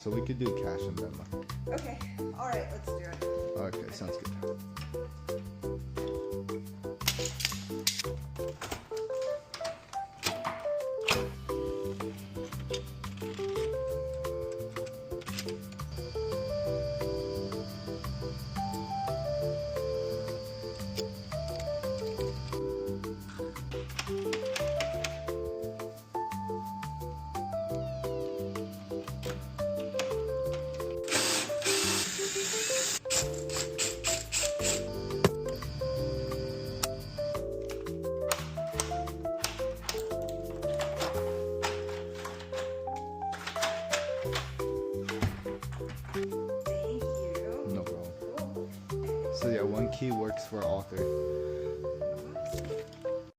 So we could do cash and Venmo. Okay. All right. Let's do it. Okay, sounds good. Thank you. No problem. Cool. So yeah, one key works for all three.